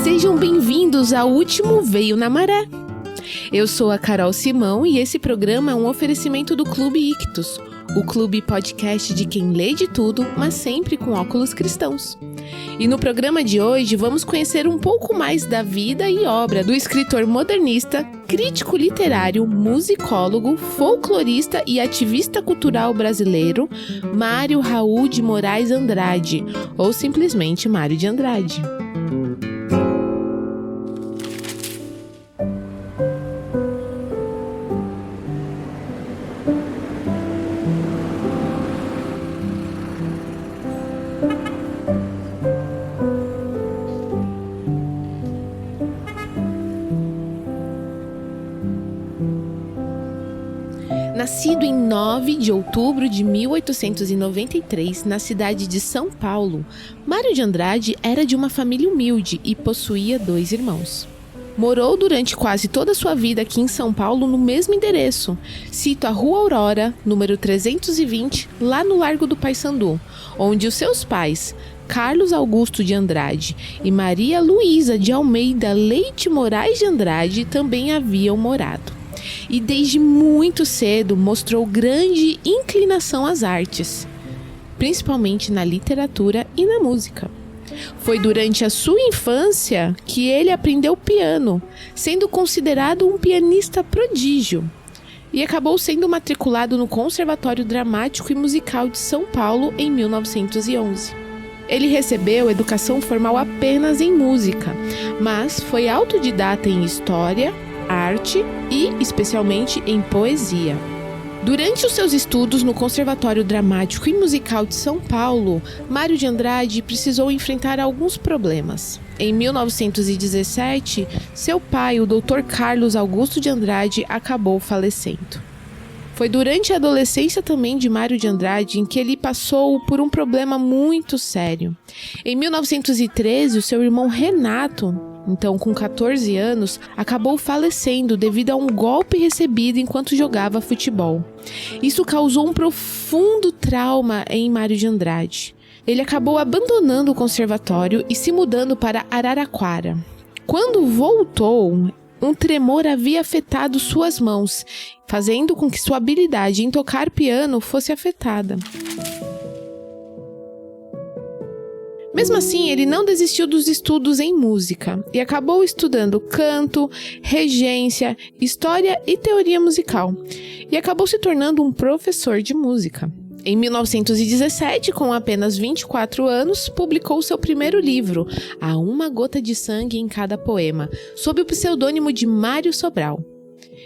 Sejam bem-vindos ao último Veio na Maré. Eu sou a Carol Simão e esse programa é um oferecimento do Clube Ictus, o clube podcast de quem lê de tudo, mas sempre com óculos cristãos. E no programa de hoje vamos conhecer um pouco mais da vida e obra do escritor modernista, crítico literário, musicólogo, folclorista e ativista cultural brasileiro, Mário Raul de Moraes Andrade, ou simplesmente Mário de Andrade. Nascido em 9 de outubro de 1893, na cidade de São Paulo, Mário de Andrade era de uma família humilde e possuía 2 irmãos. Morou durante quase toda a sua vida aqui em São Paulo no mesmo endereço. Cito a Rua Aurora, número 320, lá no Largo do Paissandu, onde os seus pais, Carlos Augusto de Andrade e Maria Luísa de Almeida Leite Moraes de Andrade, também haviam morado. E desde muito cedo mostrou grande inclinação às artes, principalmente na literatura e na música. Foi durante a sua infância que ele aprendeu piano, sendo considerado um pianista prodígio, e acabou sendo matriculado no Conservatório Dramático e Musical de São Paulo em 1911. Ele recebeu educação formal apenas em música, mas foi autodidata em história, arte e, especialmente, em poesia. Durante os seus estudos no Conservatório Dramático e Musical de São Paulo, Mário de Andrade precisou enfrentar alguns problemas. Em 1917, seu pai, o Dr. Carlos Augusto de Andrade, acabou falecendo. Foi durante a adolescência também de Mário de Andrade em que ele passou por um problema muito sério. Em 1913, o seu irmão Renato, então com 14 anos, acabou falecendo devido a um golpe recebido enquanto jogava futebol. Isso causou um profundo trauma em Mário de Andrade. Ele acabou abandonando o conservatório e se mudando para Araraquara. Quando voltou, um tremor havia afetado suas mãos, fazendo com que sua habilidade em tocar piano fosse afetada. Mesmo assim, ele não desistiu dos estudos em música e acabou estudando canto, regência, história e teoria musical, e acabou se tornando um professor de música. Em 1917, com apenas 24 anos, publicou seu primeiro livro, Há uma gota de sangue em cada poema, sob o pseudônimo de Mário Sobral.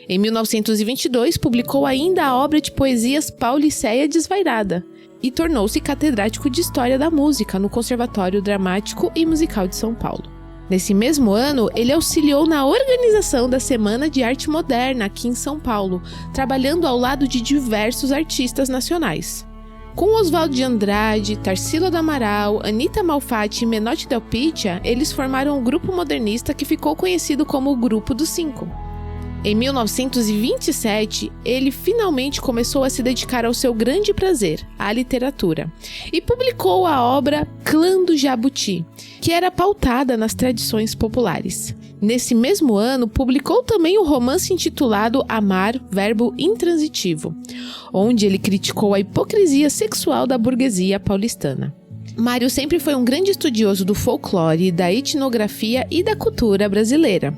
Em 1922, publicou ainda a obra de poesias Pauliceia Desvairada e tornou-se catedrático de História da Música no Conservatório Dramático e Musical de São Paulo. Nesse mesmo ano, ele auxiliou na organização da Semana de Arte Moderna aqui em São Paulo, trabalhando ao lado de diversos artistas nacionais. Com Oswaldo de Andrade, Tarsila do Amaral, Anita Malfatti e Menotti Del Pitta, eles formaram um grupo modernista que ficou conhecido como o Grupo dos Cinco. Em 1927, ele finalmente começou a se dedicar ao seu grande prazer, a literatura, e publicou a obra Clã do Jabuti, que era pautada nas tradições populares. Nesse mesmo ano, publicou também o romance intitulado Amar, Verbo Intransitivo, onde ele criticou a hipocrisia sexual da burguesia paulistana. Mário sempre foi um grande estudioso do folclore, da etnografia e da cultura brasileira.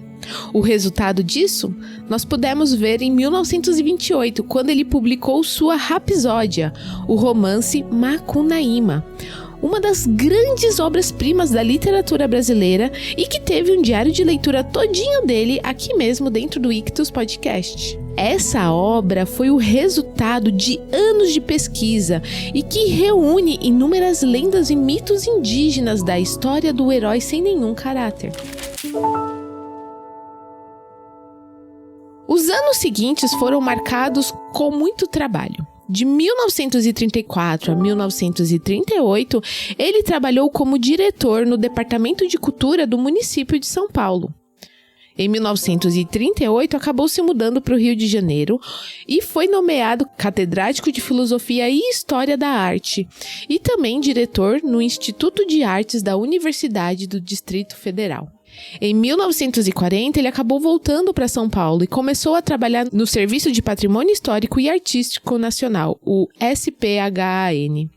O resultado disso nós pudemos ver em 1928, quando ele publicou sua Rapsódia, o romance Macunaíma, uma das grandes obras-primas da literatura brasileira e que teve um diário de leitura todinho dele aqui mesmo dentro do Ictus Podcast. Essa obra foi o resultado de anos de pesquisa e que reúne inúmeras lendas e mitos indígenas da história do herói sem nenhum caráter. Os anos seguintes foram marcados com muito trabalho. De 1934 a 1938, ele trabalhou como diretor no Departamento de Cultura do município de São Paulo. Em 1938, acabou se mudando para o Rio de Janeiro e foi nomeado catedrático de Filosofia e História da Arte e também diretor no Instituto de Artes da Universidade do Distrito Federal. Em 1940, ele acabou voltando para São Paulo e começou a trabalhar no Serviço de Patrimônio Histórico e Artístico Nacional, o SPHAN.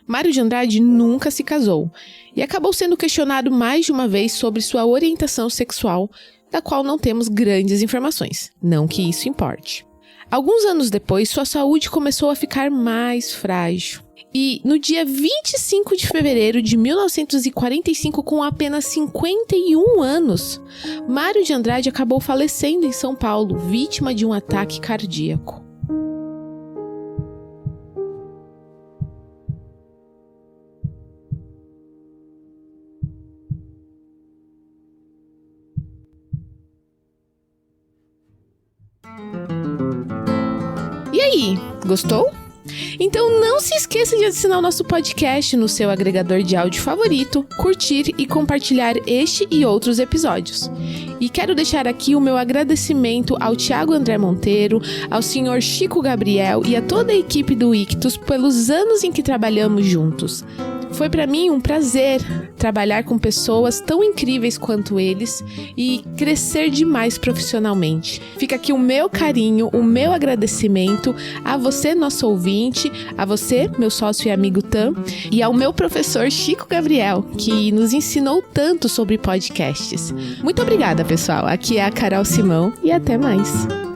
Mário de Andrade nunca se casou e acabou sendo questionado mais de uma vez sobre sua orientação sexual, da qual não temos grandes informações, não que isso importe. Alguns anos depois, sua saúde começou a ficar mais frágil. E no dia 25 de fevereiro de 1945, com apenas 51 anos, Mário de Andrade acabou falecendo em São Paulo, vítima de um ataque cardíaco. E aí, gostou? Então não se esqueça de assinar o nosso podcast no seu agregador de áudio favorito, curtir e compartilhar este e outros episódios. E quero deixar aqui o meu agradecimento ao Thiago André Monteiro, ao Sr. Chico Gabriel e a toda a equipe do Ictus pelos anos em que trabalhamos juntos. Foi para mim um prazer trabalhar com pessoas tão incríveis quanto eles e crescer demais profissionalmente. Fica aqui o meu carinho, o meu agradecimento a você, nosso ouvinte, a você, meu sócio e amigo Tam, e ao meu professor Chico Gabriel, que nos ensinou tanto sobre podcasts. Muito obrigada, pessoal. Aqui é a Carol Simão e até mais.